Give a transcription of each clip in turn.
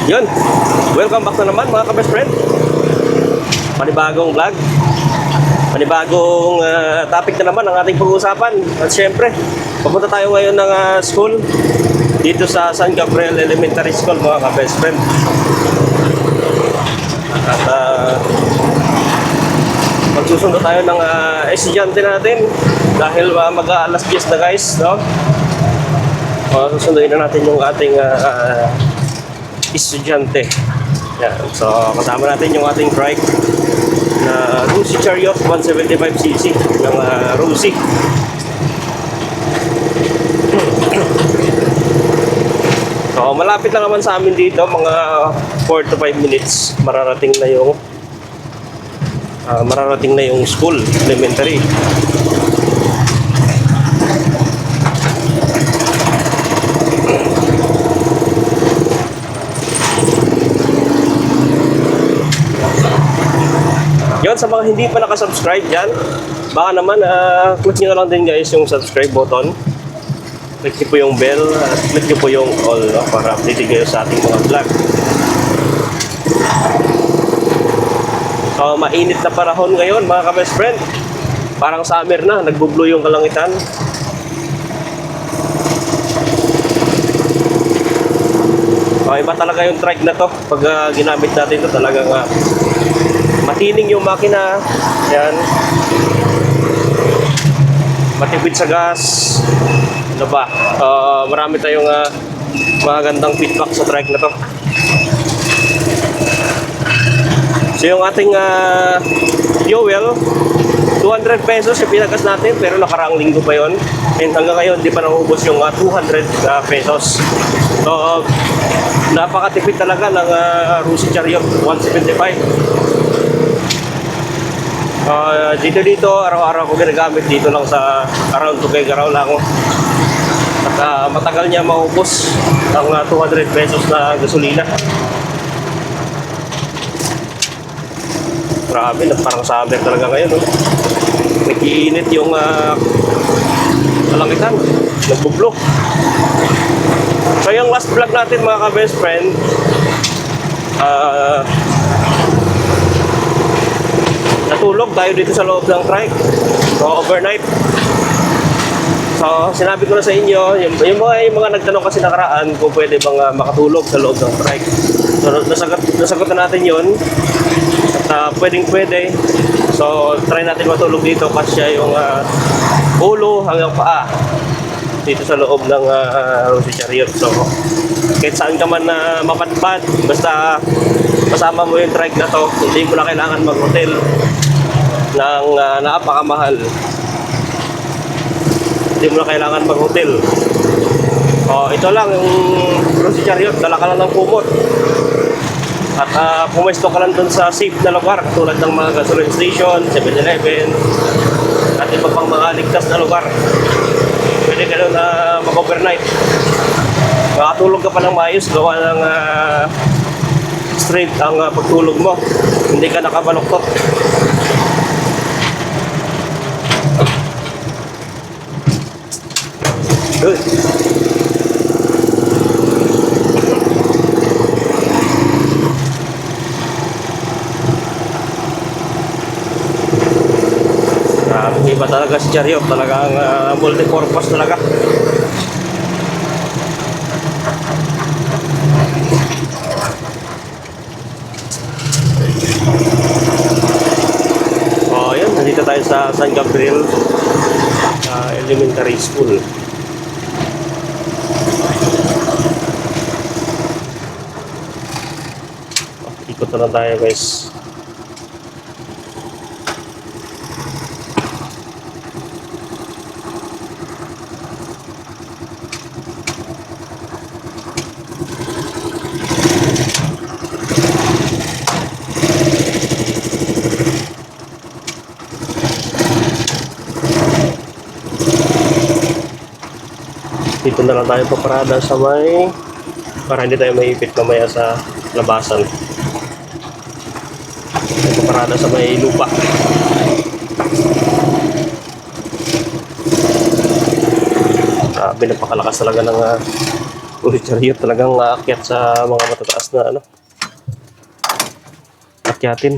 Yun, welcome back na naman mga ka-best friend. Panibagong vlog, panibagong topic na naman ang ating pag-uusapan. At syempre, papunta tayo ngayon ng school dito sa San Gabriel Elementary School mga ka-best friend. At magsusundo tayo ng estudyante natin dahil mag-aalas 10 na guys, no? Susunduin na natin yung ating estudyante. Yan. So kasama natin yung ating trike na Rusi Chariot 175cc ng Rusi. So malapit lang naman sa amin dito, mga 4 to 5 minutes mararating na yung school, elementary. Yun, sa mga hindi pa nakasubscribe dyan, baka naman click nyo na lang din guys yung subscribe button. Click nyo po yung bell at click nyo po yung all, no, para update kayo sa ating mga vlog. So mainit na panahon ngayon mga ka-best friend. Parang summer na, nagbo-blue yung kalangitan. Iba talaga yung trike na to. Pag ginamit natin ito talagang matining yung makina. Yan. Matipid sa gas. Ano ba? Marami tayong magandang feedback sa trike na to. So yung ating fuel, 200 pesos yung pinagas natin, pero nakaraang linggo pa yon. And hanggang ngayon, di pa naubos yung 200 pesos. So, napakatipid talaga ng Rusi Chariot 175. Dito, araw-araw ko ginagamit dito lang sa around Tuguegarao lang. At matagal niya maubos ang 200 pesos na gasolina. Grabe, parang summer talaga ngayon, no? Nag-iinit yung kalangitan, nagbublok. So yung last vlog natin mga ka-best friend, natulog tayo dito sa loob ng trike, so overnight. So sinabi ko na sa inyo, yung mga nagtanong kasi nakaraan kung pwede bang makatulog sa loob ng trike. So nasagot na natin yun. At pwedeng-pwede. So try natin matulog dito kasi yung ulo hanggang paa dito sa loob ng Rusi Chariot. So kahit saan ka man mapadpad, basta kasama mo yung trike na to, hindi mo na kailangan mag-hotel ng napakamahal. Hindi mo na kailangan mag-hotel. Ito lang yung Rusi Chariot, dala ka lang ng kumot. At pumesto ka lang dun sa safe na lugar tulad ng mga gasoline station, 7-Eleven at iba pang mga ligtas na lugar. Pwede ka doon mag-overnight. Makatulog ka pa ng maayos, gawa ng straight ang pagtulog mo. Hindi ka nakabaluktot. Good. Iba talaga si Chariot, talagang multi-purpose talaga. Yan, nandito tayo sa San Gabriel Elementary School. Ikot na lang tayo guys. Dito na lang tayo paparada sa para hindi tayo maipit mamaya sa labasan. Paparada sa may lupa. Grabe, napakalakas talaga ng Uy, chariot talagang aakyat sa mga matataas na ano. Akyatin.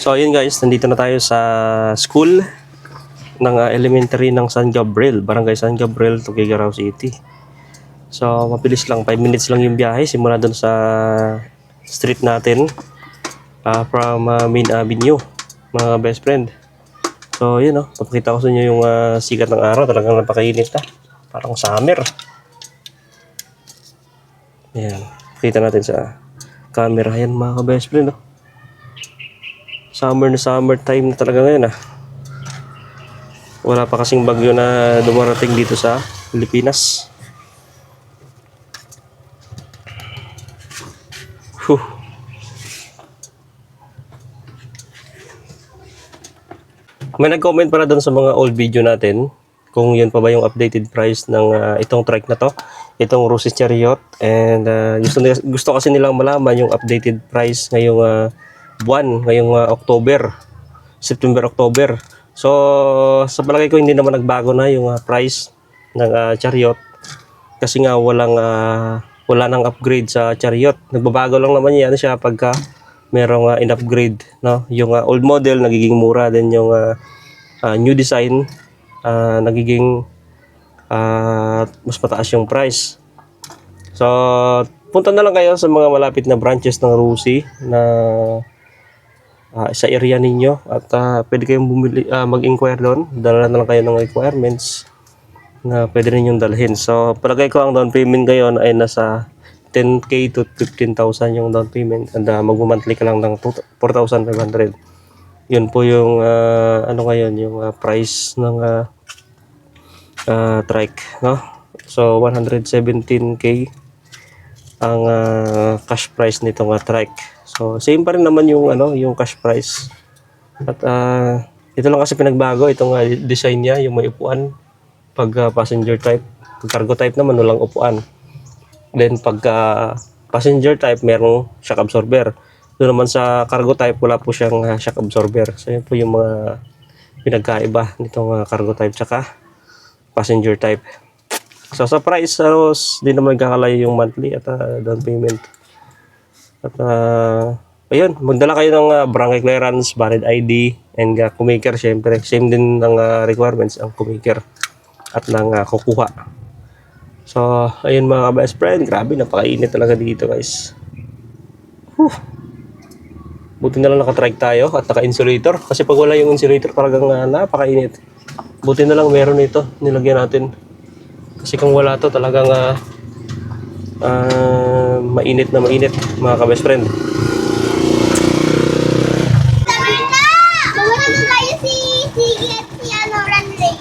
So ayun guys, nandito na tayo sa school ng elementary ng San Gabriel, Barangay San Gabriel, Tuguegarao City. So mabilis lang, 5 minutes lang yung biyahe simula doon sa street natin from Main Avenue, mga best friend. So yun papakita ko sa inyo yung sikat ng araw, talagang napakainit na. Parang summer. Ayan, kita natin sa camera. Ayan mga ka-best friend. Summer na summer time na talaga ngayon Wala pa kasing bagyo na dumarating dito sa Pilipinas. May nag-comment pala doon sa mga old video natin kung yun pa ba yung updated price ng itong trike na to, itong Rosis Chariot, and gusto kasi nilang malaman yung updated price ngayong ngayong September-October. So sa palagay ko hindi naman nagbago na yung price ng Chariot kasi nga wala nang upgrade sa Chariot. Nagbabago lang naman yan siya pagka merong in-upgrade, no? Yung old model nagiging mura, din yung new design nagiging mas mataas yung price. So punta na lang kayo sa mga malapit na branches ng Rusi na sa area ninyo at pwede kayong bumili, mag-inquire doon. Dala na lang kayo ng requirements na pwede ninyong dalhin. So palagay ko ang down payment ngayon ay nasa 10k to 15,000 yung down payment, and mag-monthly ka lang ng 4,500. Yun po yung ngayon yung price ng trike, no? So 117k ang cash price nitong trike. So same pa rin naman yung yung cash price. At ito lang kasi pinagbago itong design niya, yung may upuan pag passenger type. Pag cargo type naman walang upuan. Then pag passenger type merong shock absorber. Doon naman sa cargo type wala po siyang shock absorber. So yun po yung mga pinagkaiba nitong cargo type tsaka passenger type. So sa price di naman nagkakalayo yung monthly at down payment. At ayun, magdala kayo ng barangay clearance, valid ID, and kumaker syempre. Same din ng requirements ang kumaker at ng kukuha. So ayun mga best friend, grabe napakainit talaga dito guys. Buti na lang naka-trike tayo at naka-insulator, kasi pag wala yung insulator talagang napakainit. Buti na lang meron ito, nilagyan natin. Kasi kung wala to talagang mainit na mainit mga ka-best friend.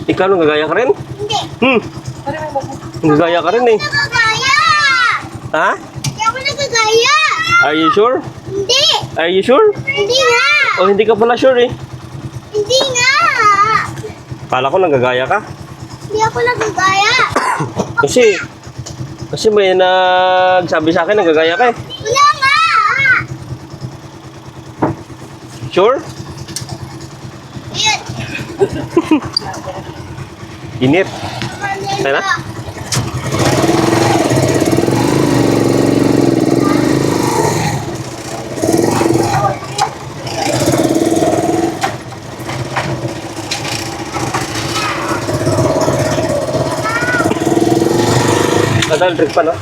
Ikaw nung gagaya ka rin? Hindi. Gagaya ka rin eh. Nagagaya! Ha? Hindi ako nagagaya! Are you sure? Hindi! Are you sure? Hindi nga! O hindi ka pala sure eh. Hindi nga! Kala ko nagagaya ka. Hindi ako nagagaya! Kasi may nagsabi sa akin nagagaya ka eh. Wala nga! Sure? Ayun! Init. Tayo na? Nadal trip pa no?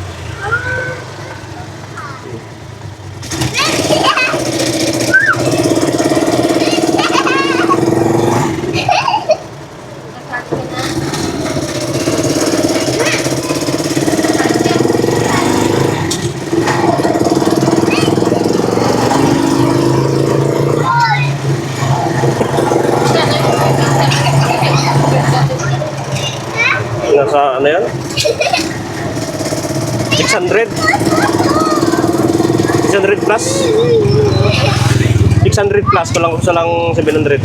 Nasa ano yan? 600? 600 plus? 600 plus, kulang sa lang 700.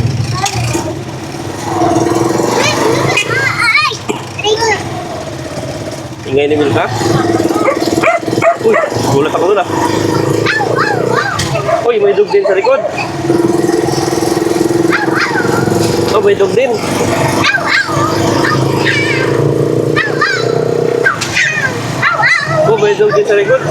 Ingay ni Milka? Uy, gulat ako dun ah. Uy, may dog din sa likod. Oh, may dog din. Oh, may dugin sa likod.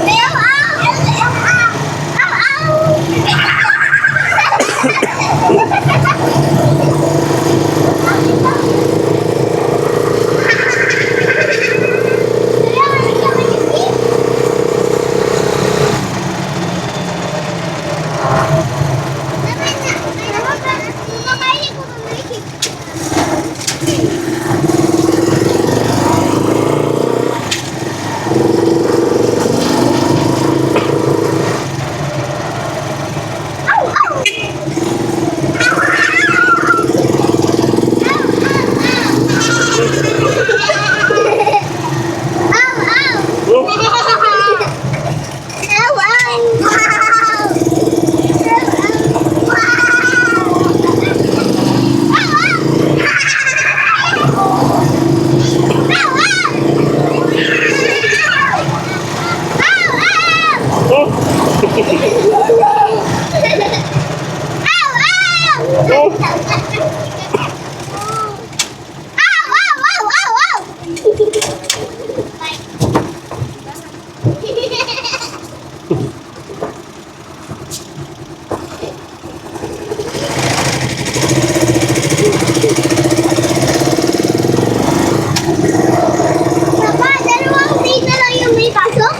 Papa, dalawang date na lang yung may pasok?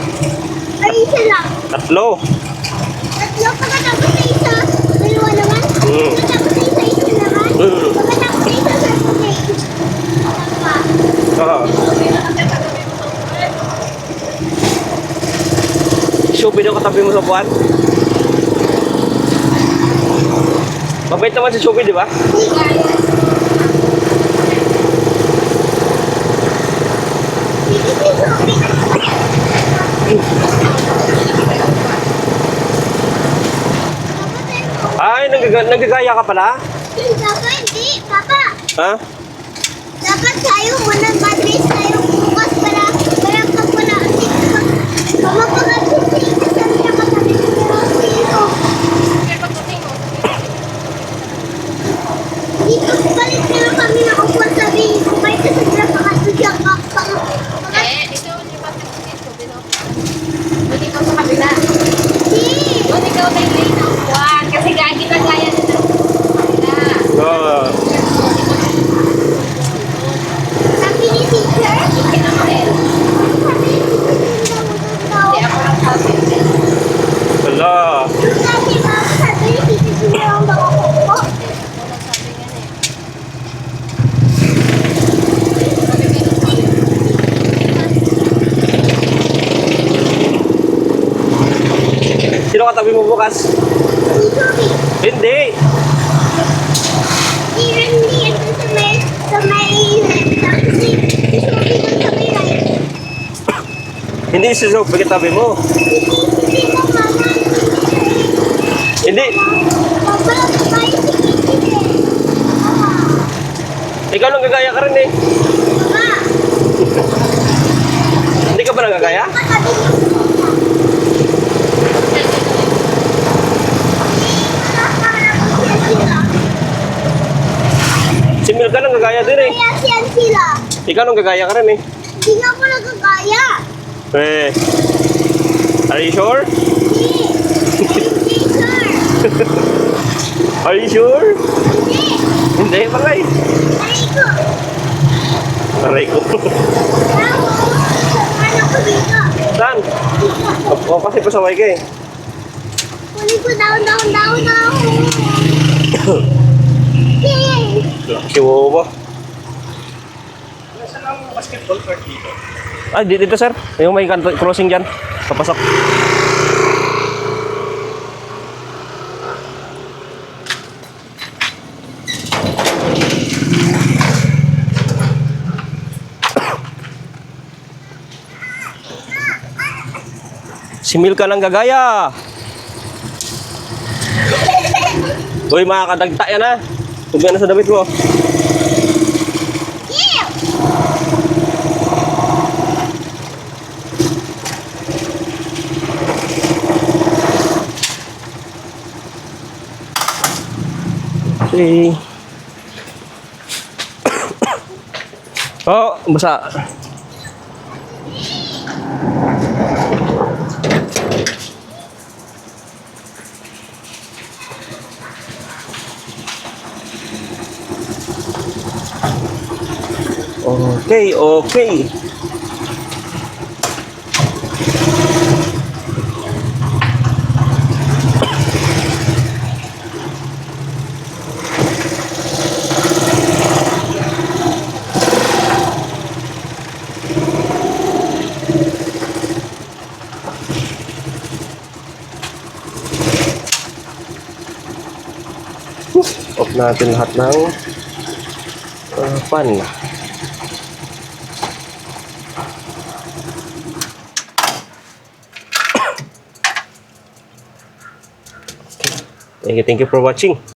Or isa lang? Tatlo. Tatlo pagkatapos sa isa, dalawa naman? Mm. Pagkatapos sa isa, isa naman? Mm. Pagkatapos sa isa, date. Papa. Shopee daw katabi mo sa buwan. Mabait naman si Shopee, di ba? Ay, nagagaya ka pala? Papa, hindi. Papa, Ha? dapat tayo muna mag-race tayo bukas para pag wala pamapagod sa isa siya katabi sa sino. Dito, balik na lang kami na upuan sabihin ko kahit sa sila pakatudyan ka. Dito, lipat ka dito. Doon ikaw sa kabila. Hindi. Doon ikaw na yung lane ng buwan. Kasi gagi na kaya nila sa kabila. Oo. Sabi ni teacher, Hindi naman eh. sabi ni teacher, Hindi ako lang sabi. Wala. sabi ba, sabi ni teacher, sino ang baka ko? Walang sabi yan eh. Sabi ganun sabi. Sino katabi mo bukas? Hindi. Hindi ito sa may taxi. Subi ng sabi na yun. Hindi si Shopee katabi mo. Hindi mo mama. Hindi. Papa, tayo si Kitty eh. Papa, Ikaw lang gagaya ka rin eh. papa. Hindi ka ba nagagaya? Katabi mo. Si Milka lang gagaya din eh. Kaya siyan sila. Ikaw lang gagaya ka rin eh. Hindi nga ako nagagaya. Eh. Are you sure? Hindi. Hindi, sir. Are you sure? Hindi. Hindi, palay. Aray ko. Aray ko. Bravo. Ano ko dito? Saan? O, kasi pasaway ka eh. Kunin ko down. Yay! Si Wowa. Ah, dito sir. Yung may crossing dyan. Papasok. Si Milka lang gagaya. Uy, makakadagta yan ha. Tugyan na sa damit mo. Yeah! Okay. Oh, basa. Okay, okay. Off natin lahat ng pan. Thank you for watching.